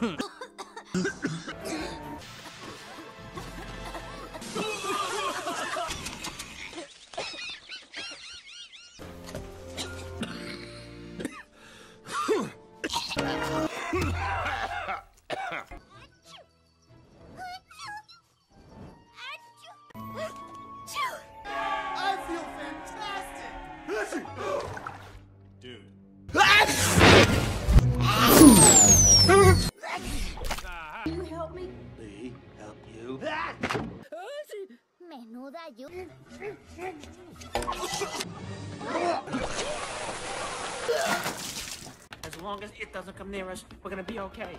Dude. Can you help me? Me help you? Menuda ayuda. As long as it doesn't come near us, we're gonna be okay.